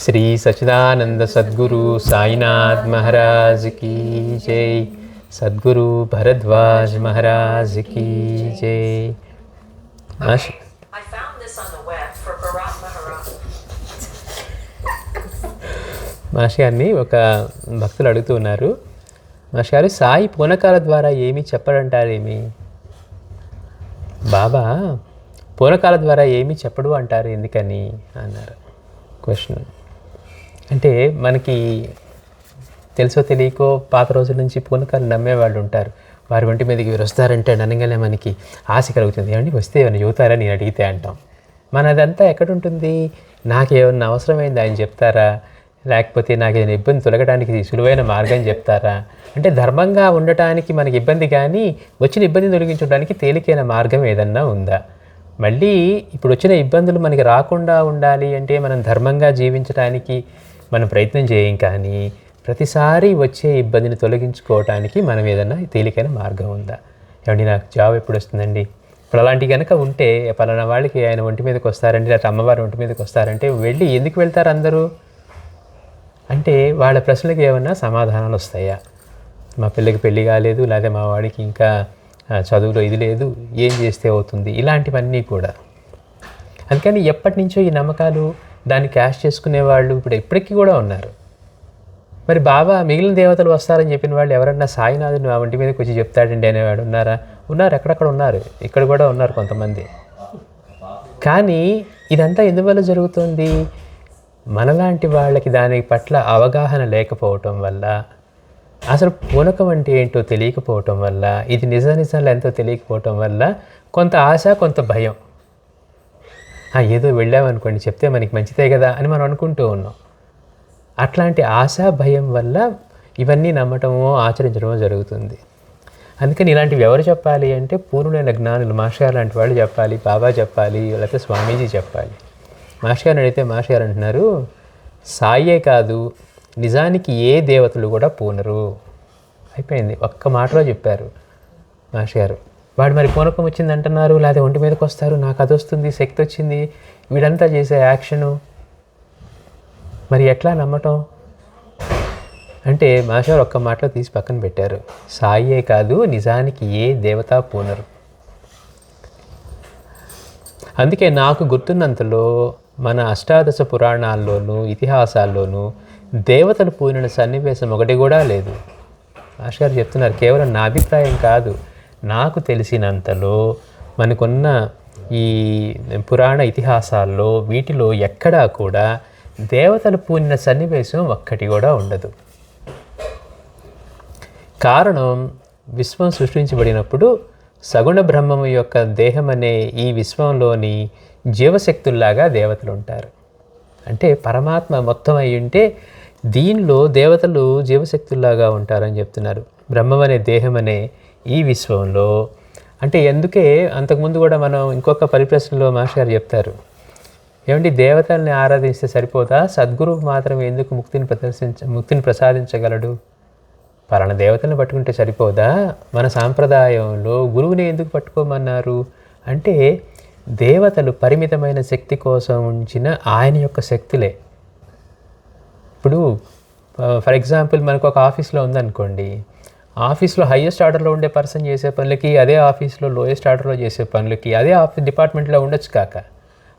Shri Sachidananda Sadhguru Sainath Maharaj key జై. Sadhguru Bharadwaj Maharaj key జై. మాషి గారిని ఒక భక్తులు అడుగుతూ ఉన్నారు, మాషి గారు సాయి పూనకాల ద్వారా ఏమీ చెప్పడంటారేమి? బాబా పూనకాల ద్వారా ఏమీ చెప్పడు అంటారు ఎందుకని అన్నారు. క్వశ్చన్ అంటే మనకి తెలుసో తెలియకో పాత రోజుల నుంచి పూనకాలు నమ్మేవాళ్ళు ఉంటారు. వారి ఒంటి మీదకి వీరు వస్తారంటే అనగానే మనకి ఆశ కలుగుతుంది. ఏమండి వస్తే ఏమైనా చెబుతారా నేను అడిగితే అంటాం. మనదంతా ఎక్కడుంటుంది? నాకేమన్నా అవసరమైంది ఆయన చెప్తారా, లేకపోతే నాకేమైనా ఇబ్బంది తొలగడానికి సులువైన మార్గం చెప్తారా? అంటే ధర్మంగా ఉండటానికి మనకి ఇబ్బంది, కానీ వచ్చిన ఇబ్బందిని తొలగించడానికి తేలికైన మార్గం ఏదన్నా ఉందా? మళ్ళీ ఇప్పుడు వచ్చిన ఇబ్బందులు మనకి రాకుండా ఉండాలి అంటే మనం ధర్మంగా జీవించడానికి మనం ప్రయత్నం చేయం, కానీ ప్రతిసారి వచ్చే ఇబ్బందిని తొలగించుకోవటానికి మనం ఏదన్నా తేలికైన మార్గం ఉందా? ఏమండి నాకు జాబ్ ఎప్పుడు వస్తుందండి? ఇప్పుడు అలాంటివి కనుక ఉంటే పలానా వాళ్ళకి ఆయన ఒంటి మీదకి వస్తారండి, లేకపోతే అమ్మవారి ఒంటి మీదకి వస్తారంటే వెళ్ళి ఎందుకు వెళ్తారు అందరూ అంటే వాళ్ళ ప్రశ్నలకు ఏమన్నా సమాధానాలు వస్తాయా? మా పిల్లకి పెళ్ళి కాలేదు, లేదా మా వాడికి ఇంకా చదువులో ఇది లేదు, ఏం చేస్తే అవుతుంది, ఇలాంటివన్నీ కూడా. అందుకని ఎప్పటి నుంచో ఈ నమ్మకాలు దాన్ని క్యాష్ చేసుకునేవాళ్ళు ఇప్పుడు ఇప్పటికీ కూడా ఉన్నారు. మరి బాబా మిగిలిన దేవతలు వస్తారని చెప్పిన వాళ్ళు ఎవరన్నా సాయినాథుని ఆ ఒంటి మీదకి వచ్చి చెప్తాడండి అనేవాడు ఉన్నారా? ఉన్నారు, ఎక్కడక్కడ ఉన్నారు, ఇక్కడ కూడా ఉన్నారు కొంతమంది. కానీ ఇదంతా ఎందువల్ల జరుగుతుంది? మనలాంటి వాళ్ళకి దాని పట్ల అవగాహన లేకపోవటం వల్ల, అసలు పూనకం అంటే ఏంటో తెలియకపోవటం వల్ల, ఇది నిజాలు ఎంతో తెలియకపోవటం వల్ల కొంత ఆశ, కొంత భయం. ఏదో వెళ్ళామనుకోండి చెప్తే మనకి మంచిదే కదా అని మనం అనుకుంటూ ఉన్నాం. అట్లాంటి ఆశ భయం వల్ల ఇవన్నీ నమ్మటమో ఆచరించడమో జరుగుతుంది. అందుకని ఇలాంటివి ఎవరు చెప్పాలి అంటే పూర్ణులైన జ్ఞానులు, మాస్టర్ లాంటి వాళ్ళు చెప్పాలి, బాబా చెప్పాలి, లేకపోతే స్వామీజీ చెప్పాలి. మాస్టర్ గారిని అడిగితే మాస్టర్ గారు అంటున్నారు, సాయే కాదు నిజానికి ఏ దేవతలు కూడా పూనరు. అయిపోయింది, ఒక్క మాటలో చెప్పారు మాస్టర్ గారు. వాడు మరి పూనకం వచ్చింది అంటున్నారు, లేదా ఒంటి మీదకి వస్తారు, నాకు అది వస్తుంది, శక్తి వచ్చింది, వీడంతా చేసే యాక్షను మరి ఎట్లా నమ్మటం అంటే మాస్టర్ గారు ఒక్క మాటలో తీసి పక్కన పెట్టారు, సాయే కాదు నిజానికి ఏ దేవత పూనరు. అందుకే నాకు గుర్తున్నంతలో మన అష్టాదశ పురాణాల్లోనూ ఇతిహాసాల్లోనూ దేవతలు పూనిన సన్నివేశం ఒకటి కూడా లేదు. మాస్టర్ గారు చెప్తున్నారు, కేవలం నా అభిప్రాయం కాదు, నాకు తెలిసినంతలో మనకున్న ఈ పురాణ ఇతిహాసాల్లో వీటిలో ఎక్కడా కూడా దేవతలు పూనిన సన్నివేశం ఒక్కటి కూడా ఉండదు. కారణం, విశ్వం సృష్టించబడినప్పుడు సగుణ బ్రహ్మము యొక్క దేహం అనే ఈ విశ్వంలోని జీవశక్తుల్లాగా దేవతలు ఉంటారు. అంటే పరమాత్మ మొత్తం అయి ఉంటే దీనిలో దేవతలు జీవశక్తుల్లాగా ఉంటారని చెప్తున్నారు. బ్రహ్మం అనే దేహం అనే ఈ విశ్వంలో అంటే ఎందుకే అంతకుముందు కూడా మనం ఇంకొక పరిప్రశ్నలో మాస్టర్ గారు చెప్తారు, ఏమంటే దేవతల్ని ఆరాధిస్తే సరిపోతా, సద్గురువు మాత్రం ఎందుకు ముక్తిని ప్రసాదించగలడు? పలానా దేవతలను పట్టుకుంటే సరిపోదా? మన సాంప్రదాయంలో గురువుని ఎందుకు పట్టుకోమన్నారు అంటే దేవతలు పరిమితమైన శక్తి కోసం ఉంచిన ఆయన యొక్క శక్తులే. ఇప్పుడు ఫర్ ఎగ్జాంపుల్ మనకు ఒక ఆఫీస్లో ఉందనుకోండి, ఆఫీస్లో హైయెస్ట్ ఆర్డర్లో ఉండే పర్సన్ చేసే పనులకి, అదే ఆఫీస్లో లోయెస్ట్ ఆర్డర్లో చేసే పనులకి, అదే ఆఫీస్ డిపార్ట్మెంట్లో ఉండొచ్చు కాక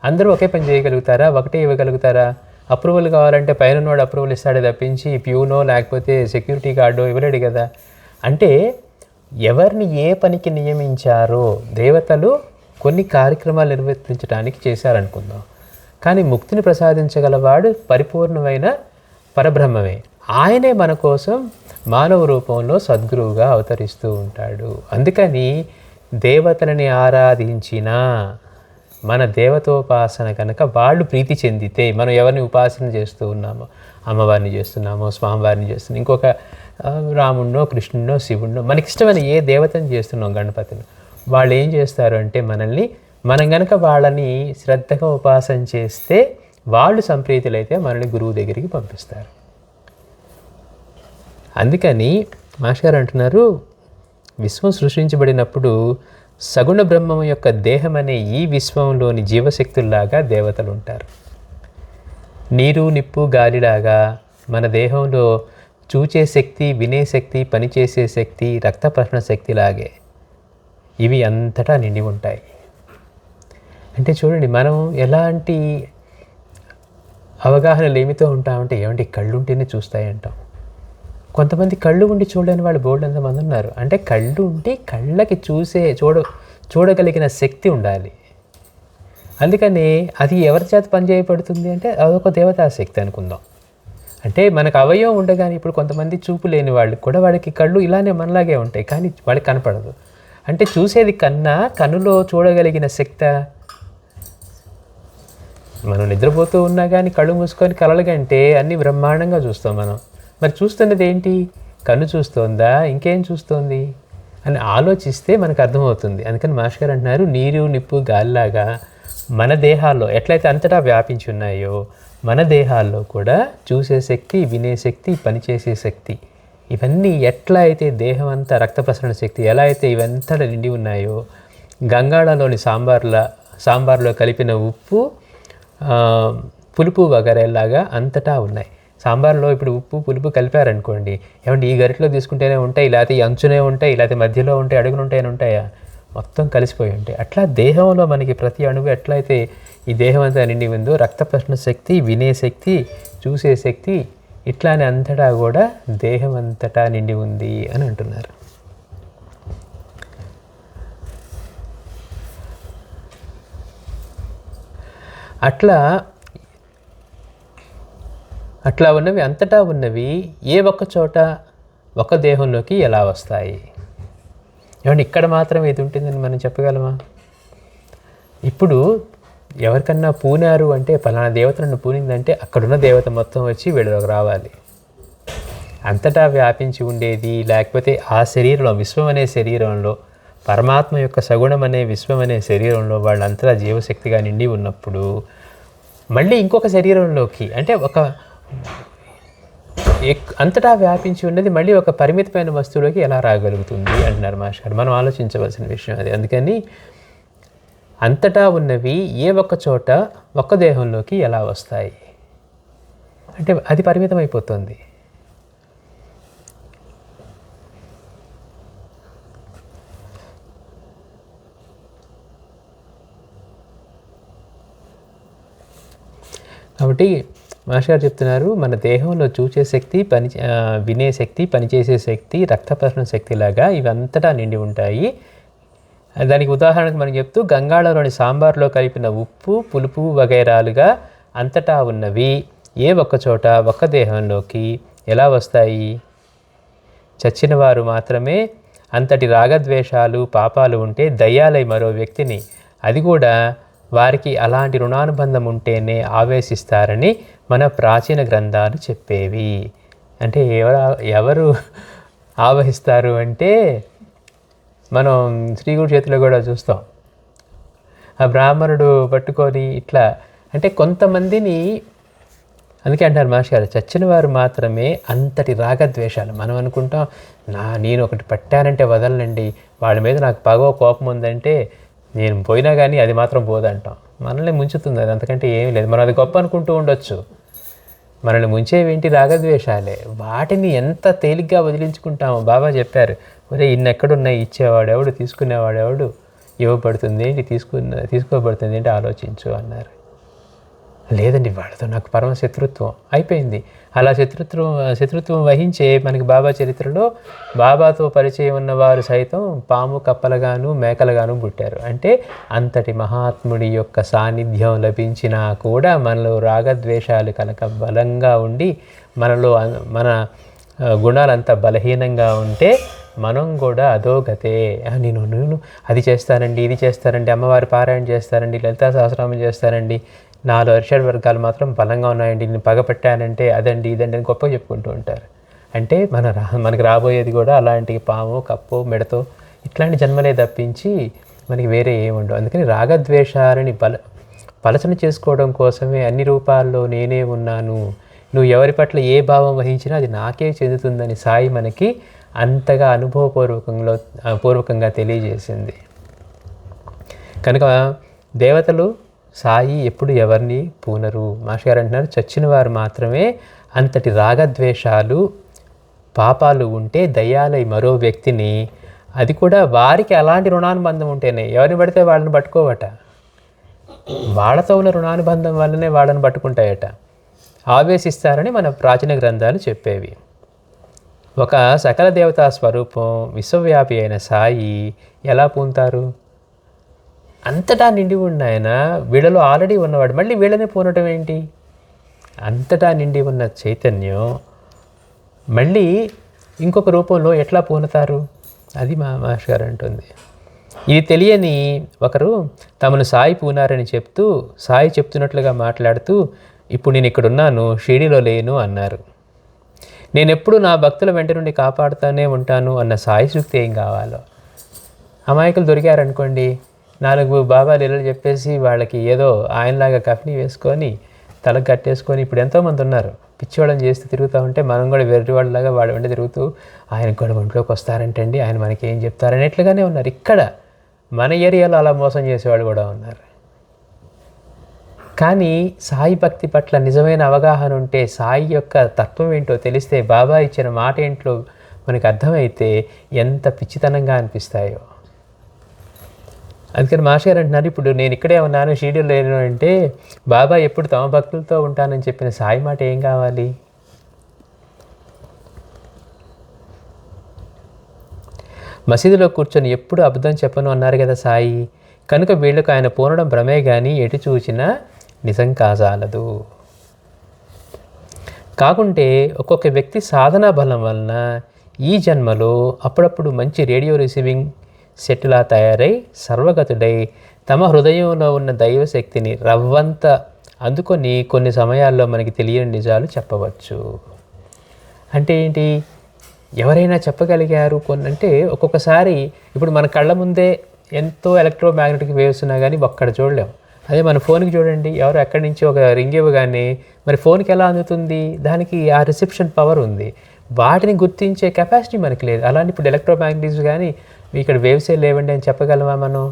అందరూ ఒకే పని చేయగలుగుతారా? ఒకటే ఇవ్వగలుగుతారా? అప్రూవల్ కావాలంటే పైన వాడు అప్రూవల్ ఇస్తాడే తప్పించి ప్యూనో లేకపోతే సెక్యూరిటీ గార్డో ఇవ్వలేడు కదా. అంటే ఎవరిని ఏ పనికి నియమించారో దేవతలు కొన్ని కార్యక్రమాలు నిర్వర్తించడానికి చేశారనుకుందాం, కానీ ముక్తిని ప్రసాదించగలవాడు పరిపూర్ణమైన పరబ్రహ్మమే. ఆయనే మన కోసం మానవ రూపంలో సద్గురువుగా అవతరిస్తూ ఉంటాడు. అందుకని దేవతలని ఆరాధించిన మన దేవతోపాసన కనుక వాళ్ళు ప్రీతి చెందితే, మనం ఎవరిని ఉపాసన చేస్తూ ఉన్నామో, అమ్మవారిని చేస్తున్నామో, స్వామివారిని చేస్తున్నాం, ఇంకొక రాముడినో కృష్ణుడినో శివుడినో మనకిష్టమైన ఏ దేవతని చేస్తున్నాం, గణపతిని, వాళ్ళు ఏం చేస్తారు అంటే మనం కనుక వాళ్ళని శ్రద్ధగా ఉపాసన చేస్తే వాళ్ళు సంప్రీతులైతే మనల్ని గురువు దగ్గరికి పంపిస్తారు. అందుకని మాస్టర్ గారు అంటున్నారు, విశ్వం సృష్టించబడినప్పుడు సగుణ బ్రహ్మము యొక్క దేహం అనే ఈ విశ్వంలోని జీవశక్తుల్లాగా దేవతలు ఉంటారు. నీరు నిప్పు గాలిలాగా మన దేహంలో చూచే శక్తి, వినే శక్తి, పనిచేసే శక్తి, రక్త ప్రసరణ శక్తిలాగే ఇవి అంతటా నిండి ఉంటాయి. అంటే చూడండి, మనం ఎలాంటి అవగాహన లేమితో ఉంటామంటే, ఏమంటే కళ్ళు ఉంటేనే చూస్తాయి అంటాం. కొంతమంది కళ్ళు ఉండి చూడలేని వాళ్ళు బోల్డ్ ఎంతమంది ఉన్నారు. అంటే కళ్ళు ఉంటే కళ్ళకి చూడగలిగిన శక్తి ఉండాలి. అందుకని అది ఎవరి చేత పనిచేయబడుతుంది అంటే అదొక దేవతా శక్తి అనుకుందాం. అంటే మనకు అవయవం ఉండగానే ఇప్పుడు కొంతమంది చూపు లేని వాళ్ళకి కూడా వాడికి కళ్ళు ఇలానే మనలాగే ఉంటాయి, కానీ వాడికి కనపడదు. అంటే చూసేది కన్నా కన్నులో చూడగలిగిన శక్తి. మనం నిద్రపోతూ ఉన్నా కానీ కళ్ళు మూసుకొని కలలుగంటే అన్నీ బ్రహ్మాండంగా చూస్తాం మనం. మరి చూస్తున్నది ఏంటి? కన్ను చూస్తోందా, ఇంకేం చూస్తోంది అని ఆలోచిస్తే మనకు అర్థమవుతుంది. అందుకని మాస్టర్ గారు అంటున్నారు, నీరు నిప్పు గాలిలాగా మన దేహాల్లో ఎట్లయితే అంతటా వ్యాపించి ఉన్నాయో మన దేహాల్లో కూడా చూసే శక్తి, వినే శక్తి, పనిచేసే శక్తి, ఇవన్నీ ఎట్లా అయితే దేహం అంతా రక్త ప్రసరణ శక్తి ఎలా అయితే ఇవంతటా నిండి ఉన్నాయో, గంగాళంలోని సాంబార్లో కలిపిన ఉప్పు, పులుపు వగరేలాగా అంతటా ఉన్నాయి. సాంబార్లో ఇప్పుడు ఉప్పు పులుపు కలిపారనుకోండి, ఏమంటే ఈ గరిటలో తీసుకుంటేనే ఉంటాయి, లేకపోతే ఈ అంచునే ఉంటాయి, లేకపోతే మధ్యలో ఉంటాయి, అడుగులు ఉంటాయని ఉంటాయా? మొత్తం కలిసిపోయి ఉంటాయి. అట్లా దేహంలో మనకి ప్రతి అణువు ఎట్లయితే ఈ దేహం అంతా నిండి ఉందో రక్త ప్రసరణ శక్తి, వినే శక్తి, చూసే శక్తి, ఇట్లానే అంతటా కూడా దేహం అంతటా నిండి ఉంది అని అంటున్నారు. అట్లా ఉన్నవి, అంతటా ఉన్నవి ఏ ఒక్క చోట ఒక దేహంలోకి ఎలా వస్తాయి? ఏమంటే ఇక్కడ మాత్రం ఇది ఉంటుందని మనం చెప్పగలమా? ఇప్పుడు ఎవరికన్నా పూనారు అంటే పలానా దేవత నన్ను పూనిందంటే అక్కడున్న దేవత మొత్తం వచ్చి వీళ్ళకి రావాలి. అంతటా వ్యాపించి ఉండేది, లేకపోతే ఆ శరీరంలో, విశ్వం అనే శరీరంలో, పరమాత్మ యొక్క సగుణం అనే విశ్వం అనే శరీరంలో వాళ్ళంతటా జీవశక్తిగా నిండి ఉన్నప్పుడు మళ్ళీ ఇంకొక శరీరంలోకి, అంటే ఒక అంతటా వ్యాపించి ఉన్నది మళ్ళీ ఒక పరిమితమైన వస్తువులోకి ఎలా రాగలుగుతుంది అంటున్నారు మాస్టర్. మనం ఆలోచించవలసిన విషయం అది. అందుకని అంతటా ఉన్నవి ఏ ఒక్క చోట ఒక్క దేహంలోకి ఎలా వస్తాయి అంటే అది పరిమితం అయిపోతుంది. కాబట్టి మాస్టర్ గారు చెప్తున్నారు, మన దేహంలో చూసే శక్తి, వినే శక్తి, పనిచేసే శక్తి, రక్త ప్రసరణ శక్తిలాగా ఇవంతటా నిండి ఉంటాయి. దానికి ఉదాహరణకు మనం చెప్తూ, గంగాళంలోని సాంబార్లో కలిపిన ఉప్పు పులుపు వగైరాలుగా అంతటా ఉన్నవి ఏ ఒక్క చోట ఒక్క దేహంలోకి ఎలా వస్తాయి? చచ్చిన వారు మాత్రమే అంతటి రాగద్వేషాలు పాపాలు ఉంటే దయ్యాలై మరో వ్యక్తిని, అది కూడా వారికి అలాంటి రుణానుబంధం ఉంటేనే ఆవేశిస్తారని మన ప్రాచీన గ్రంథాలు చెప్పేవి. అంటే ఎవరు ఆవహిస్తారు అంటే మనం శ్రీగుడి చేతిలో కూడా చూస్తాం. ఆ బ్రాహ్మణుడు పట్టుకొని ఇట్లా, అంటే కొంతమందిని, అందుకే అంటారు మాస్టర్ గారు, చచ్చిన వారు మాత్రమే అంతటి రాగద్వేషాలు. మనం అనుకుంటాం, నేను ఒకటి పట్టానంటే వదలండి, వాళ్ళ మీద నాకు పగో కోపం ఉందంటే నేను పోయినా కానీ అది మాత్రం పోదంటాం. మనల్ని ముంచుతుంది అది, అంతకంటే ఏమీ లేదు. మనం అది గొప్ప అనుకుంటూ ఉండొచ్చు, మనల్ని ముంచేవేంటి? రాగద్వేషాలే. వాటిని ఎంత తేలిగ్గా వదిలించుకుంటామో బాబా చెప్పారు, ఒరే ఇన్నెక్కడున్నాయి, ఇచ్చేవాడెవడు, తీసుకునేవాడెవడు, ఇవ్వబడుతుంది ఏంటి, తీసుకోబడుతుంది ఏంటి ఆలోచించు అన్నారు. లేదండి వాళ్ళతో నాకు పరమ శత్రుత్వం అయిపోయింది. అలా శత్రుత్వం వహించే మనకి బాబా చరిత్రలో బాబాతో పరిచయం ఉన్నవారు సైతం పాము కప్పలుగాను మేకలుగాను పుట్టారు. అంటే అంతటి మహాత్ముడి యొక్క సాన్నిధ్యం లభించినా కూడా మనలో రాగద్వేషాలు కనుక బలంగా ఉండి మన గుణాలంతా బలహీనంగా ఉంటే మనం కూడా అధోగతే. నేను అది చేస్తానండి, ఇది చేస్తానండి, అమ్మవారి పారాయణ చేస్తానండి, లలితా సహస్రనామం చేస్తానండి, 4 అరిషడ్ వర్గాలు మాత్రం బలంగా ఉన్నాయండి, నేను పగపట్టానంటే అదండి ఇదండి అని గొప్పగా చెప్పుకుంటూ ఉంటారు. అంటే మనకి రాబోయేది కూడా అలాంటి పాము కప్పో మెడతో ఇట్లాంటి జన్మలే తప్పించి మనకి వేరే ఏముండవు. అందుకని రాగద్వేషాలని పలచన చేసుకోవడం కోసమే అన్ని రూపాల్లో నేనే ఉన్నాను, నువ్వు ఎవరి పట్ల ఏ భావం వహించినా అది నాకే చెందుతుందని సాయి మనకి అంతగా అనుభవపూర్వకంగా తెలియజేసింది. కనుక దేవతలు సాయి ఎప్పుడు ఎవరిని పూనరు. మాస్టర్ గారు అంటున్నారు, చచ్చిన వారు మాత్రమే అంతటి రాగద్వేషాలు పాపాలు ఉంటే దయ్యాలై మరో వ్యక్తిని, అది కూడా వారికి అలాంటి రుణానుబంధం ఉంటేనే, ఎవరిని పడితే వాళ్ళని పట్టుకోవట, వాళ్ళతో ఉన్న రుణానుబంధం వల్లనే వాళ్ళని పట్టుకుంటాయట, ఆవేశిస్తారని మన ప్రాచీన గ్రంథాలు చెప్పేవి. ఒక సకల దేవతా స్వరూపం విశ్వవ్యాపి అయిన సాయి ఎలా పూంతారు? అంతటా నిండి ఉన్న ఆయన వీళ్ళలో ఆల్రెడీ ఉన్నవాడు, మళ్ళీ వీళ్ళనే పూనటం ఏంటి? అంతటా నిండి ఉన్న చైతన్యం మళ్ళీ ఇంకొక రూపంలో ఎట్లా పూనుతారు? అది మా మాస్టర్ గారు అంటుంది. ఇది తెలియని ఒకరు తమను సాయి పూనారని చెప్తూ, సాయి చెప్తున్నట్లుగా మాట్లాడుతూ, ఇప్పుడు నేను ఇక్కడున్నాను, షిరిడీలో లేను అన్నారు. నేను ఎప్పుడు నా భక్తుల వెంట నుండి కాపాడుతూనే ఉంటాను అన్న సాయి సూక్తి ఏం కావాలో. అమాయకులు దొరికారనుకోండి, 4 బాబా లీలలు చెప్పేసి వాళ్ళకి ఏదో ఆయనలాగా కఫ్ని వేసుకొని తలకు కట్టేసుకొని, ఇప్పుడు ఎంతోమంది ఉన్నారు పిచ్చివాళ్ళని చేస్తూ తిరుగుతూ ఉంటే, మనం కూడా వెర్రి వాళ్ళలాగా వాళ్ళ వెంట తిరుగుతూ ఆయనకు కూడా ఒంట్లోకి వస్తారంటండి, ఆయన మనకి ఏం చెప్తారనేట్లుగానే ఉన్నారు. ఇక్కడ మన ఏరియాలో అలా మోసం చేసేవాళ్ళు కూడా ఉన్నారు. కానీ సాయి భక్తి పట్ల నిజమైన అవగాహన ఉంటే, సాయి యొక్క తత్వం ఏంటో తెలిస్తే, బాబా ఇచ్చిన మాట ఏంటో మనకు అర్థమైతే ఎంత పిచ్చితనంగా అనిపిస్తాయో. అందుకని మాస్టర్ గారు అంటున్నారు, ఇప్పుడు నేను ఇక్కడే ఉన్నాను, షిరిడీలో లేను అంటే, బాబా ఎప్పుడు తమ భక్తులతో ఉంటానని చెప్పిన సాయి మాట ఏం కావాలి? మసీదులో కూర్చొని ఎప్పుడు అబద్ధం చెప్పను అన్నారు కదా సాయి. కనుక వీళ్ళకు ఆయన పూనడం భ్రమే కానీ ఎటు చూచినా నిజం కాజాలదు. కాకుంటే ఒక్కొక్క వ్యక్తి సాధనా బలం వలన ఈ జన్మలో అప్పుడప్పుడు మంచి రేడియో రిసీవింగ్ సెట్లా తయారై సర్వగతుడై తమ హృదయంలో ఉన్న దైవశక్తిని రవ్వంత అందుకొని కొన్ని సమయాల్లో మనకి తెలియని నిజాలు చెప్పవచ్చు. అంటే ఏంటి? ఎవరైనా చెప్పగలిగారు కొన్ని అంటే, ఒక్కొక్కసారి ఇప్పుడు మన కళ్ళ ముందే ఎంతో ఎలక్ట్రోమాగ్నెటిక్ వేవ్స్ ఉన్నా కానీ ఒక్కడ చూడలేం. అదే మన ఫోన్కి చూడండి, ఎవరు ఎక్కడి నుంచి ఒక రింగ్ ఇవ్వగానే మరి ఫోన్కి ఎలా అందుతుంది? దానికి ఆ రిసెప్షన్ పవర్ ఉంది, వాటిని గుర్తించే కెపాసిటీ మనకి లేదు. అలాంటి ఇప్పుడు ఎలక్ట్రోమాగ్నెటిక్స్ కానీ ఇక్కడ వేవ్సే లేవండి అని చెప్పగలమా మనం?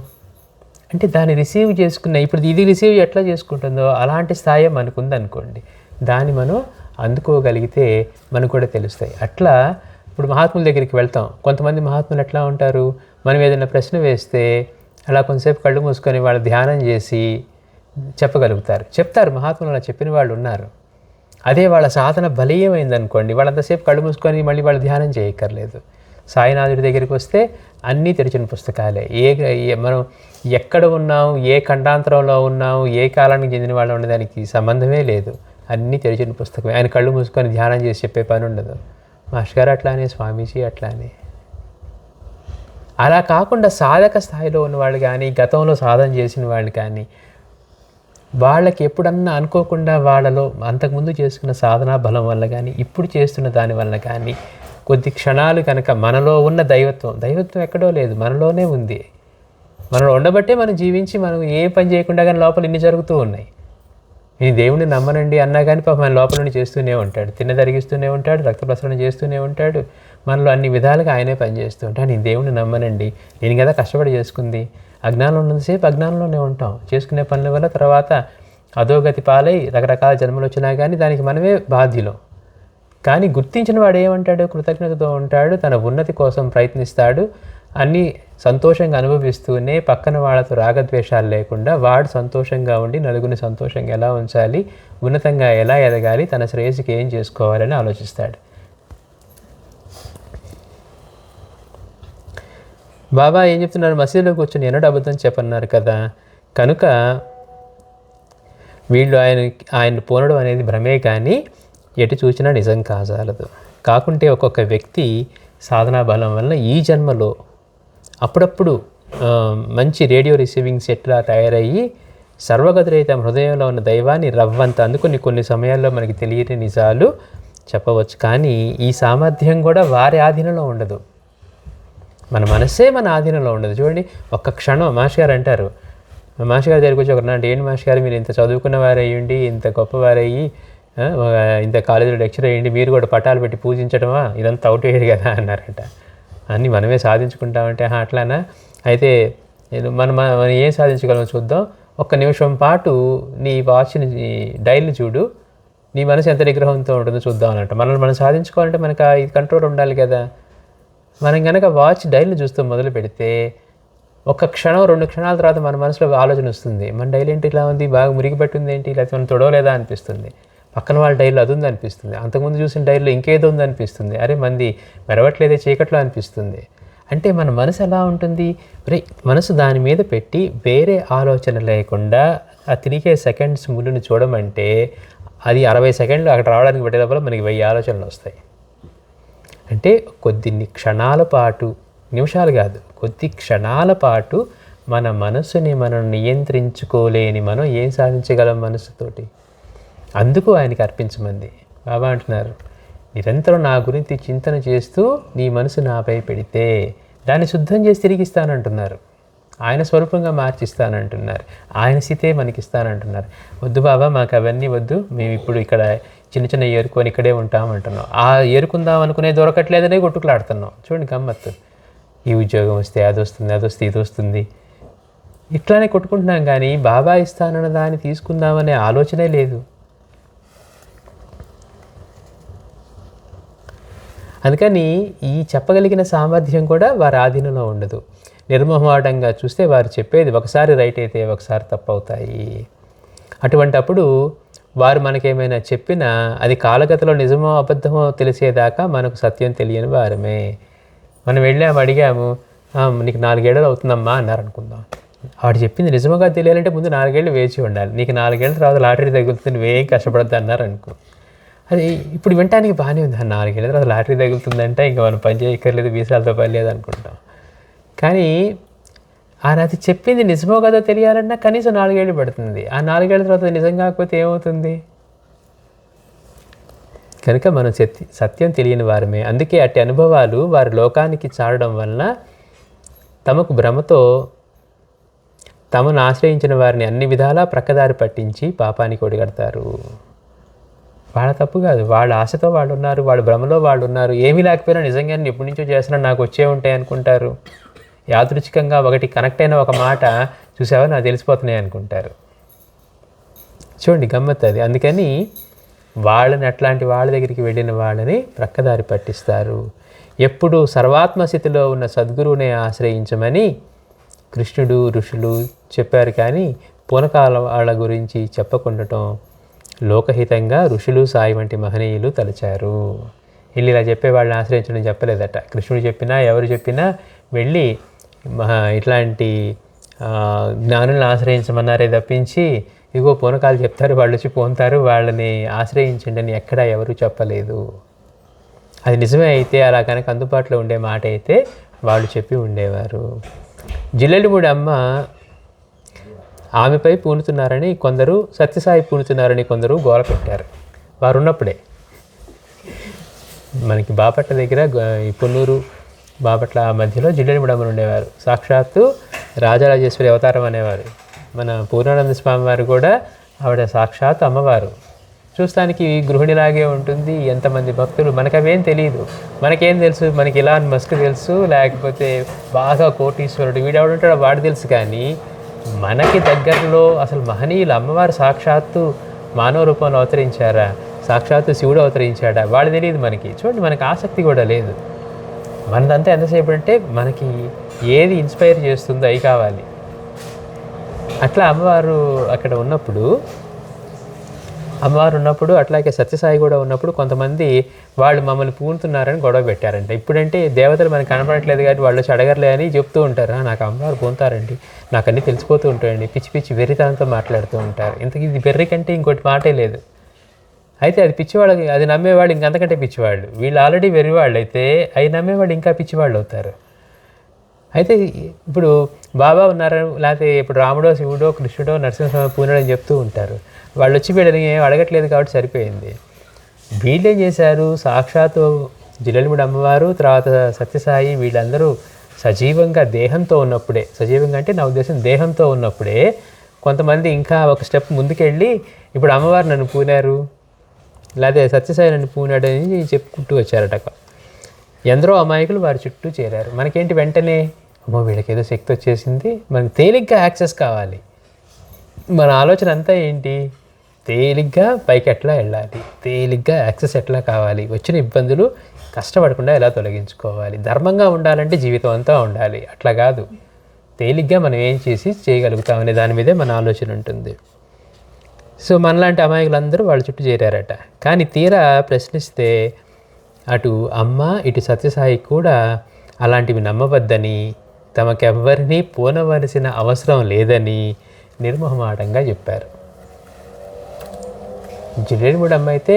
అంటే దాన్ని రిసీవ్ చేసుకున్న, ఇప్పుడు ఇది రిసీవ్ ఎట్లా చేసుకుంటుందో అలాంటి స్థాయి మనకుంది అనుకోండి, దాన్ని మనం అందుకోగలిగితే మనకు కూడా తెలుస్తాయి. అట్లా ఇప్పుడు మహాత్ముల దగ్గరికి వెళ్తాం, కొంతమంది మహాత్ములు ఎట్లా ఉంటారు, మనం ఏదైనా ప్రశ్న వేస్తే అలా కొంతసేపు కళ్ళు మూసుకొని వాళ్ళు ధ్యానం చేసి చెప్పగలుగుతారు, చెప్తారు. మహాత్ములు అలా చెప్పిన వాళ్ళు ఉన్నారు. అదే వాళ్ళ సాధన బలీయమైంది అనుకోండి, వాళ్ళంతసేపు కళ్ళు మూసుకొని మళ్ళీ వాళ్ళు ధ్యానం చేయక్కర్లేదు. సాయినాథుడి దగ్గరికి వస్తే అన్నీ తెరిచిన పుస్తకాలే. మనం ఎక్కడ ఉన్నాము, ఏ ఖండాంతరంలో ఉన్నాము, ఏ కాలానికి చెందిన వాళ్ళు ఉండడానికి సంబంధమే లేదు, అన్నీ తెరిచిన పుస్తకమే. ఆయన కళ్ళు మూసుకొని ధ్యానం చేసి చెప్పే పని ఉండదు. మాస్టర్ గారు అట్లానే, స్వామీజీ అట్లానే. అలా కాకుండా సాధక స్థాయిలో ఉన్నవాళ్ళు కానీ, గతంలో సాధన చేసిన వాళ్ళు కానీ, వాళ్ళకి ఎప్పుడన్నా అనుకోకుండా వాళ్ళలో అంతకుముందు చేసుకున్న సాధనా బలం వల్ల కానీ, ఇప్పుడు చేస్తున్న దాని వల్ల కానీ కొద్ది క్షణాలు కనుక మనలో ఉన్న దైవత్వం ఎక్కడో లేదు, మనలోనే ఉంది. మనలో ఉండబట్టే మనం జీవించి మనం ఏ పని చేయకుండా కానీ లోపల ఇన్ని జరుగుతూ ఉన్నాయి. నేను దేవుడిని నమ్మనండి అన్నా కానీ పాప మన లోపల నుండి చేస్తూనే ఉంటాడు, తిరిగిస్తూనే ఉంటాడు, రక్త ప్రసరణ చేస్తూనే ఉంటాడు, మనలో అన్ని విధాలుగా ఆయనే పనిచేస్తూ ఉంటాడు. నేను దేవుడిని నమ్మనండి, నేను కదా కష్టపడి చేసుకుంది. అజ్ఞానం ఉన్నంతసేపు అజ్ఞానంలోనే ఉంటాం, చేసుకునే పనుల వల్ల తర్వాత అధోగతి పాలై రకరకాల జన్మలు వచ్చినా కానీ దానికి మనమే బాధ్యులం. కానీ గుర్తించిన వాడు ఏమంటాడు? కృతజ్ఞతతో ఉంటాడు, తన ఉన్నతి కోసం ప్రయత్నిస్తాడు, అన్నీ సంతోషంగా అనుభవిస్తూనే పక్కన వాళ్ళతో రాగద్వేషాలు లేకుండా వాడు సంతోషంగా ఉండి నలుగురిని సంతోషంగా ఎలా ఉంచాలి, ఉన్నతంగా ఎలా ఎదగాలి, తన శ్రేయస్సుకి ఏం చేసుకోవాలని ఆలోచిస్తాడు. బాబా ఏం చెప్తున్నారు? మసీదులో కూర్చొని ఎన్నడూ అబద్ధం చెప్పన్నారు కదా, కనుక వీళ్ళు ఆయన పూనడం అనేది భ్రమే కానీ ఎటు చూసినా నిజం కాజాలదు. కాకుంటే ఒక్కొక్క వ్యక్తి సాధనా బలం వల్ల ఈ జన్మలో అప్పుడప్పుడు మంచి రేడియో రిసీవింగ్ సెట్లా తయారయ్యి సర్వగతుడై తమ హృదయంలో ఉన్న దైవాన్ని రవ్వంత అందుకుని కొన్ని సమయాల్లో మనకి తెలియని నిజాలు చెప్పవచ్చు. కానీ ఈ సామర్థ్యం కూడా వారి ఆధీనంలో ఉండదు, మన మనస్సే మన ఆధీనంలో ఉండదు. చూడండి, ఒక్క క్షణం మాస్టర్ గారు అంటారు, మాస్టర్ గారి దగ్గరికి వచ్చి ఒకనాడు, ఏంటి మాస్టర్ గారు మీరు ఇంత చదువుకున్న వారయ్యండి, ఇంత గొప్పవారయ్యి, ఇంత కాలేజీలో లెక్చర్ అయ్యండి, మీరు కూడా పటాలు పెట్టి పూజించడమా, ఇదంతా అవుట్ అయ్యేది కదా అన్నారట. అన్నీ మనమే సాధించుకుంటామంటే అట్లానా? అయితే మనం ఏం సాధించగలమో చూద్దాం. ఒక్క నిమిషం పాటు నీ వాచ్ని డైల్ని చూడు, నీ మనసు ఎంత నిగ్రహంతో ఉంటుందో చూద్దాం అన్నట్టు. మనల్ని మనం సాధించుకోవాలంటే మనకు ఇది కంట్రోల్ ఉండాలి కదా. మనం కనుక వాచ్ డైల్ని చూస్తూ మొదలు పెడితే ఒక క్షణం 2 క్షణాల తర్వాత మన మనసులో ఆలోచన వస్తుంది, మన డైల్ ఏంటి ఇలా ఉంది, బాగా మురిగిపెట్టింది ఏంటి, లేకపోతే మనం తొడవలేదా అనిపిస్తుంది. పక్కన వాళ్ళ డైల్లో అది ఉందనిపిస్తుంది, అంతకుముందు చూసిన డైల్లో ఇంకేదో ఉందనిపిస్తుంది, అరే మంది మెరవట్లేదే చీకట్లో అనిపిస్తుంది. అంటే మన మనసు ఎలా ఉంటుంది, మనసు దాని మీద పెట్టి వేరే ఆలోచన లేకుండా ఆ తిరిగే సెకండ్స్ ముళ్ళుని చూడమంటే అది 60 సెకండ్లు అక్కడ రావడానికి పెట్టే లోపల మనకి 1000 ఆలోచనలు వస్తాయి. అంటే కొద్ది క్షణాల పాటు, నిమిషాలు కాదు, కొద్ది క్షణాల పాటు మన మనసుని మనం నియంత్రించుకోలేని మనం ఏం సాధించగలం మనసుతోటి? అందుకు ఆయనకి అర్పించమంది. బాబా అంటున్నారు, నిరంతరం నా గురించి చింతన చేస్తూ నీ మనసు నాపై పెడితే దాన్ని శుద్ధం చేసి తిరిగిస్తానంటున్నారు. ఆయన స్వరూపంగా మార్చిస్తానంటున్నారు. ఆయన స్థితే మనకిస్తానంటున్నారు. వద్దు బాబా, మాకు అవన్నీ వద్దు, మేము ఇప్పుడు ఇక్కడ చిన్న చిన్న ఏరుకొని ఇక్కడే ఉంటామంటున్నాం. ఆ ఏరుకుందాం అనుకునే దొరకట్లేదనే కొట్టుకులాడుతున్నాం. చూడండి గమ్మత్తు. ఈ ఉద్యోగం వస్తే అది వస్తుంది, అది వస్తే ఇది వస్తుంది, ఇట్లానే కొట్టుకుంటున్నాం. కానీ బాబా ఇస్తానన్న దాన్ని తీసుకుందామనే ఆలోచనే లేదు. అందుకని ఈ చెప్పగలిగిన సామర్థ్యం కూడా వారి ఆధీనంలో ఉండదు. నిర్మోహమాటంగా చూస్తే వారు చెప్పేది ఒకసారి రైట్ అయితే ఒకసారి తప్పు అవుతాయి. అటువంటప్పుడు వారు మనకేమైనా చెప్పినా అది కాలగతిలో నిజమో అబద్ధమో తెలిసేదాకా మనకు సత్యం తెలియని వారమే. మనం వెళ్ళాము, అడిగాము, నీకు 4 ఏళ్ళు అవుతుందమ్మా అన్నారు అనుకుందాం. వాడు చెప్పింది నిజముగా తెలియాలంటే ముందు 4 ఏళ్ళు వేచి ఉండాలి. నీకు 4 ఏళ్ళ తర్వాత లాటరీ తగులుతుంది, నువ్వేం కష్టపడద్దు అన్నారు అనుకో. అది ఇప్పుడు వినటానికి బాగానే ఉంది. 4 ఏళ్ళ తర్వాత లాటరీ తగులుతుందంటే ఇంకా మనం పని చేయక్కర్లేదు, వీసాలతో పని లేదు అనుకుంటాం. కానీ ఆయన అది చెప్పింది నిజమో కదా తెలియాలన్నా కనీసం 4 ఏళ్ళు పడుతుంది. ఆ 4 ఏళ్ళ తర్వాత నిజం కాకపోతే ఏమవుతుంది? కనుక మనం సత్యం తెలియని వారమే. అందుకే అట్టి అనుభవాలు వారి లోకానికి చాడడం వలన తమకు భ్రమతో తమను ఆశ్రయించిన వారిని అన్ని విధాలా ప్రక్కదారి పట్టించి పాపానికి ఒడిగడతారు. వాళ్ళ తప్పు కాదు, వాళ్ళ ఆశతో వాళ్ళు ఉన్నారు, వాళ్ళ భ్రమలో వాళ్ళు ఉన్నారు. ఏమీ లేకపోయినా నిజంగా నేను ఎప్పటి నుంచో చేస్తున్నా, నాకు వచ్చే ఉంటాయి అనుకుంటారు. యాదృచ్ఛికంగా ఒకటి కనెక్ట్ అయిన ఒక మాట చూసావా నాకు తెలిసిపోతున్నాయి అనుకుంటారు. చూడండి గమ్మత్ అది. అందుకని వాళ్ళని, అట్లాంటి వాళ్ళ దగ్గరికి వెళ్ళిన వాళ్ళని ప్రక్కదారి పట్టిస్తారు. ఎప్పుడు సర్వాత్మస్థితిలో ఉన్న సద్గురువునే ఆశ్రయించమని కృష్ణుడు, ఋషులు చెప్పారు. కానీ పూనకాల వాళ్ళ గురించి చెప్పకుండటం లోకహితంగా ఋషులు, సాయి వంటి మహనీయులు తలచారు. వీళ్ళు ఇలా చెప్పే వాళ్ళని ఆశ్రయించడం చెప్పలేదట. కృష్ణుడు చెప్పినా ఎవరు చెప్పినా వెళ్ళి ఇట్లాంటి జ్ఞానులను ఆశ్రయించమన్నారే తప్పించి ఇదిగో పూనకాలు చెప్తారు, వాళ్ళు వచ్చి పోతారు, వాళ్ళని ఆశ్రయించండి అని ఎక్కడా ఎవరు చెప్పలేదు. అది నిజమే అయితే, అలా కనుక అందుబాటులో ఉండే మాట అయితే వాళ్ళు చెప్పి ఉండేవారు. జిల్లెలిమూడి అమ్మ ఆమెపై పూనుతున్నారని కొందరు, సత్యసాయి పూనుతున్నారని కొందరు గోల పెట్టారు. వారు ఉన్నప్పుడే మనకి బాపట్ల దగ్గర ఈ పొన్నూరు బాపట్ల మధ్యలో జిల్లెలిమూడి అమ్మలు ఉండేవారు. సాక్షాత్తు రాజరాజేశ్వరి అవతారం అనేవారు. మన పూర్ణానంద స్వామి వారు కూడా ఆవిడ సాక్షాత్ అమ్మవారు. చూస్తానికి గృహిణిలాగే ఉంటుంది. ఎంతమంది భక్తులు, మనకు అవేం తెలియదు. మనకేం తెలుసు? మనకి ఇలాన్ మస్క్ తెలుసు, లేకపోతే బాగా కోటీశ్వరుడు వీడెవడుంటాడో వాడు తెలుసు. కానీ మనకి దగ్గరలో అసలు మహనీయులు, అమ్మవారు సాక్షాత్తు మానవ రూపంలో అవతరించారా, సాక్షాత్తు శివుడు అవతరించాడా, వాడు తెలియదు మనకి. చూడండి, మనకి ఆసక్తి కూడా లేదు. మనదంతా ఎంతసేపు అంటే మనకి ఏది ఇన్స్పైర్ చేస్తుందో అవి కావాలి. అట్లా అమ్మవారు అక్కడ ఉన్నప్పుడు, అట్లాగే సత్యసాయి కూడా ఉన్నప్పుడు కొంతమంది వాళ్ళు మమ్మల్ని పూనుతున్నారని గొడవ పెట్టారంట. ఇప్పుడంటే దేవతలు మనకు కనపడట్లేదు కాబట్టి వాళ్ళు వచ్చి అడగర్లే అని చెప్తూ ఉంటారు. నాకు అమ్మవారు పూనుతారండి, నాకు అన్నీ తెలిసిపోతూ ఉంటాయండి, పిచ్చి పిచ్చి వెర్రితనంతో మాట్లాడుతూ ఉంటారు. ఇంతకీ ఇది వెర్రి కంటే ఇంకోటి మాటే లేదు. అయితే అది పిచ్చివాళ్ళకి, అది నమ్మేవాళ్ళు ఇంకంతకంటే పిచ్చివాళ్ళు. వీళ్ళు ఆల్రెడీ వెర్రివాళ్ళు అయితే అవి నమ్మేవాళ్ళు ఇంకా పిచ్చివాళ్ళు అవుతారు. అయితే ఇప్పుడు బాబా ఉన్నారు, లేకపోతే ఇప్పుడు రాముడో, శివుడో, కృష్ణుడో, నరసింహస్వామి పూనడని చెప్తూ ఉంటారు. వాళ్ళు వచ్చి వీళ్ళని ఏం అడగట్లేదు కాబట్టి సరిపోయింది. వీళ్ళేం చేశారు? సాక్షాత్తు జిల్లెలిమూడి అమ్మవారు, తర్వాత సత్యసాయి, వీళ్ళందరూ సజీవంగా దేహంతో ఉన్నప్పుడే, సజీవంగా అంటే నా ఉద్దేశం దేహంతో ఉన్నప్పుడే కొంతమంది ఇంకా ఒక స్టెప్ ముందుకెళ్ళి ఇప్పుడు అమ్మవారు నన్ను పూనారు, లేకపోతే సత్యసాయి నన్ను పూనాడు అని చెప్పుకుంటూ వచ్చారట. ఎందరో అమాయకులు వారి చుట్టూ చేరారు. మనకేంటి వెంటనే, అమ్మో వీళ్ళకి ఏదో శక్తి వచ్చేసింది, మనకి తేలిగ్గా యాక్సెస్ కావాలి. మన ఆలోచన అంతా ఏంటి? తేలిగ్గా పైకి ఎట్లా వెళ్ళాలి, తేలిగ్గా యాక్సెస్ ఎట్లా కావాలి, వచ్చిన ఇబ్బందులు కష్టపడకుండా ఎలా తొలగించుకోవాలి, ధర్మంగా ఉండాలంటే జీవితం అంతా ఉండాలి, అట్లా కాదు, తేలిగ్గా మనం ఏం చేసి చేయగలుగుతామనే దాని మీదే మన ఆలోచన ఉంటుంది. సో మనలాంటి అమాయకులందరూ వాళ్ళ చుట్టూ చేరారట. కానీ తీరా ప్రశ్నిస్తే అటు అమ్మ ఇటు సత్యసాయి కూడా అలాంటివి నమ్మవద్దని, తమకెవ్వరినీ పోనవలసిన అవసరం లేదని నిర్మోహమాటంగా చెప్పారు. జిల్లేడుమూడి అమ్మ అయితే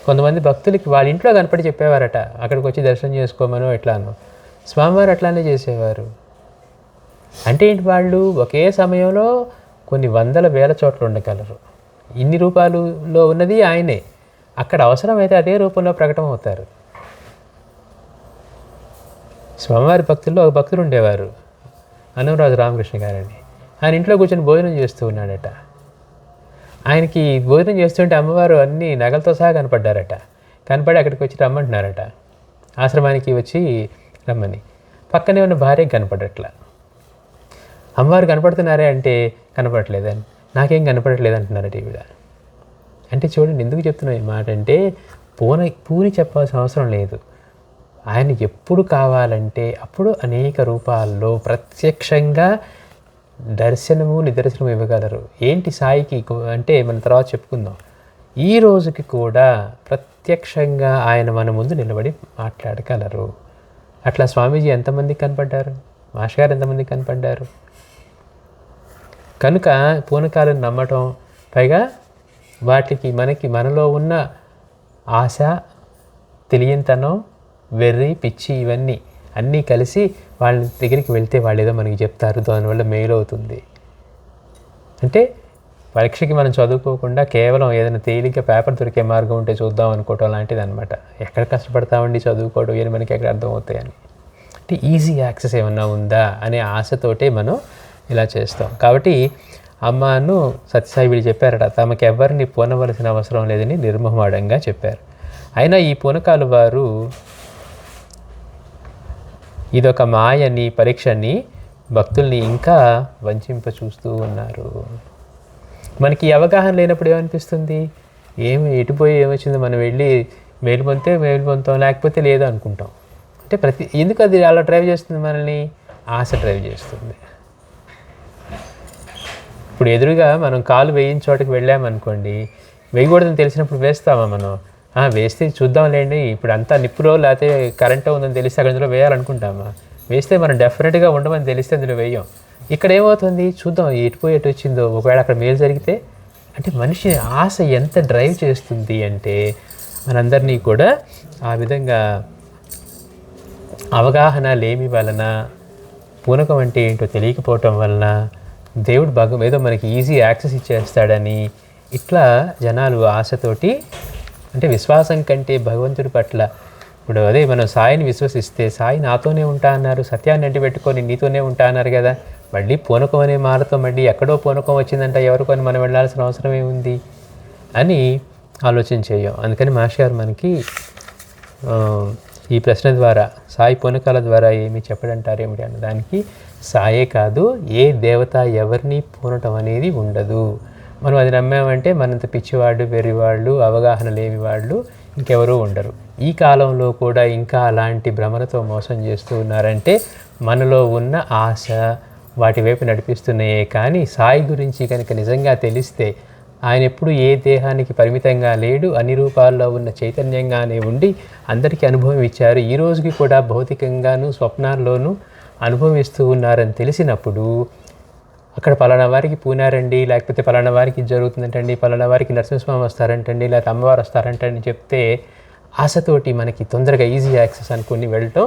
కొంతమంది భక్తులకి వాళ్ళ ఇంట్లో కనపడి చెప్పేవారట, అక్కడికి వచ్చి దర్శనం చేసుకోమనో ఎట్లానో. స్వామివారు అట్లానే చేసేవారు. అంటే ఏంటి, వాళ్ళు ఒకే సమయంలో కొన్ని వందల వేల చోట్ల ఉండగలరు. ఇన్ని రూపాలలో ఉన్నది ఆయనే, అక్కడ అవసరమైతే అదే రూపంలో ప్రకటమవుతారు. స్వామివారి భక్తుల్లో ఒక భక్తులు ఉండేవారు, అనంరాజు రామకృష్ణ గారని. ఆయన ఇంట్లో కూర్చొని భోజనం చేస్తూ ఉన్నాడట. ఆయనకి భోజనం చేస్తుంటే అమ్మవారు అన్ని నగలతో సహా కనపడ్డారట. కనపడి అక్కడికి వచ్చి రమ్మంటున్నారట, ఆశ్రమానికి వచ్చి రమ్మని. పక్కనే ఉన్న భార్య కనపడట్లా. అమ్మవారు కనపడుతున్నారే అంటే కనపడట్లేదని, నాకేం కనపడట్లేదు అంటున్నారట ఈవిడ. అంటే చూడండి ఎందుకు చెప్తున్నాం ఈ మాట అంటే, పూని చెప్పాల్సిన అవసరం లేదు. ఆయన ఎప్పుడు కావాలంటే అప్పుడు అనేక రూపాల్లో ప్రత్యక్షంగా దర్శనము నిదర్శనము ఇవ్వగలరు. ఏంటి సాయికి అంటే మనం తర్వాత చెప్పుకుందాం. ఈ రోజుకి కూడా ప్రత్యక్షంగా ఆయన మన ముందు నిలబడి మాట్లాడగలరు. అట్లా స్వామీజీ ఎంతమందికి కనపడ్డారు, మాస్టర్ గారు ఎంతమందికి కనపడ్డారు. కనుక పూనకాలను నమ్మటం, పైగా వాటికి మనలో ఉన్న ఆశ, తెలియంతనం, వెర్రి, పిచ్చి ఇవన్నీ అన్నీ కలిసి వాళ్ళ దగ్గరికి వెళ్తే వాళ్ళు ఏదో మనకి చెప్తారు, దానివల్ల మేలు అవుతుంది. అంటే పరీక్షకి మనం చదువుకోకుండా కేవలం ఏదైనా తేలిక పేపర్ దొరికే మార్గం ఉంటే చూద్దాం అనుకోవటం లాంటిది అనమాట. ఎక్కడ కష్టపడతామండి చదువుకోవడం, ఏది మనకి ఎక్కడ అర్థమవుతాయని. అంటే ఈజీ యాక్సెస్ ఏమన్నా ఉందా అనే ఆశతోటే మనం ఇలా చేస్తాం. కాబట్టి అమ్మను సత్యసాయి వీళ్ళు చెప్పారట, తమకు ఎవరిని పూనవలసిన అవసరం లేదని నిర్మోహమాటంగా చెప్పారు. అయినా ఈ పూనకాలు వారు ఇదొక మాయని, పరీక్షని భక్తుల్ని ఇంకా వంచింప చూస్తూ ఉన్నారు. మనకి అవగాహన లేనప్పుడు ఏమనిపిస్తుంది, ఎటుపోయి ఏమొచ్చిందో, మనం వెళ్ళి మేలు పొందుతాం, లేకపోతే లేదు అనుకుంటాం. అంటే ఎందుకు అది అలా డ్రైవ్ చేస్తుంది మనల్ని? ఆశ డ్రైవ్ చేస్తుంది. ఇప్పుడు ఎదురుగా మనం కాలు వేయిన చోటకి వెళ్ళామనుకోండి, వేయకూడదని తెలిసినప్పుడు వేస్తామా మనం? వేస్తే చూద్దాంలేండి, ఇప్పుడు అంతా నిప్పులో లేకపోతే కరెంటో ఉందని తెలిస్తే అక్కడ అందులో వేయాలనుకుంటామా? వేస్తే మనం డెఫినెట్గా ఉండమని తెలిస్తే అందులో వేయం. ఇక్కడ ఏమవుతుంది, చూద్దాం ఎటు వచ్చిందో, ఒకవేళ అక్కడ మేలు జరిగితే. అంటే మనిషి ఆశ ఎంత డ్రైవ్ చేస్తుంది అంటే మనందరినీ కూడా ఆ విధంగా అవగాహన లేమి వలన, పూనకం అంటే ఏంటో తెలియకపోవటం వలన, దేవుడు ఏదో మనకి ఈజీ యాక్సెస్ ఇచ్చేస్తాడని ఇట్లా జనాలు ఆశతోటి, అంటే విశ్వాసం కంటే భగవంతుడి పట్ల, ఇప్పుడు అదే మనం సాయిని విశ్వసిస్తే సాయి నాతోనే ఉంటా అన్నారు, సత్యాన్ని అంటి పెట్టుకొని నీతోనే ఉంటా అన్నారు కదా, మళ్ళీ పూనకం అనే మాటతో మళ్ళీ ఎక్కడో పూనకం వచ్చిందంట ఎవరికొని మనం వెళ్ళాల్సిన అవసరం ఏముంది అని ఆలోచన చేయం. అందుకని మాస్టర్ గారు మనకి ఈ ప్రశ్న ద్వారా, సాయి పూనకాల ద్వారా ఏమి చెప్పడంటారు ఏమిటి అన్న దానికి, సాయే కాదు ఏ దేవత ఎవరిని పూనటం అనేది ఉండదు. మనం అది నమ్మామంటే మనంత పిచ్చివాళ్ళు, వెర్రివాళ్ళు, అవగాహన లేని వాళ్ళు ఇంకెవరూ ఉండరు. ఈ కాలంలో కూడా ఇంకా అలాంటి భ్రమలతో మోసం చేస్తూ ఉన్నారంటే మనలో ఉన్న ఆశ వాటి వైపు నడిపిస్తున్నాయే. కానీ సాయి గురించి కనుక నిజంగా తెలిస్తే, ఆయన ఎప్పుడు ఏ దేహానికి పరిమితంగా లేడు, అన్ని రూపాల్లో ఉన్న చైతన్యంగానే ఉండి అందరికీ అనుభవం ఇచ్చారు. ఈ రోజుకి కూడా భౌతికంగాను స్వప్నాల్లోనూ అనుభవిస్తూ ఉన్నారని తెలిసినప్పుడు, అక్కడ పలానా వారికి పూనారండి, లేకపోతే పలానా వారికి జరుగుతుందంటండి, పలానా వారికి నరసింహస్వామి వస్తారంటండి, లేకపోతే అమ్మవారు వస్తారంటండి చెప్తే ఆశతోటి మనకి తొందరగా ఈజీ యాక్సెస్ అనుకుని వెళ్ళటం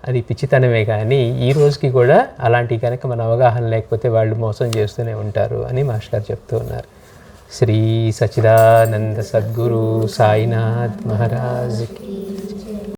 అది పిచ్చితనమే. కానీ ఈ రోజుకి కూడా అలాంటి కనుక మన అవగాహన లేకపోతే వాళ్ళు మోసం చేస్తూనే ఉంటారు అని మాస్టర్ గారు చెప్తూ ఉన్నారు. శ్రీ సచ్చిదానంద సద్గురు సాయినాథ్ మహారాజ్కి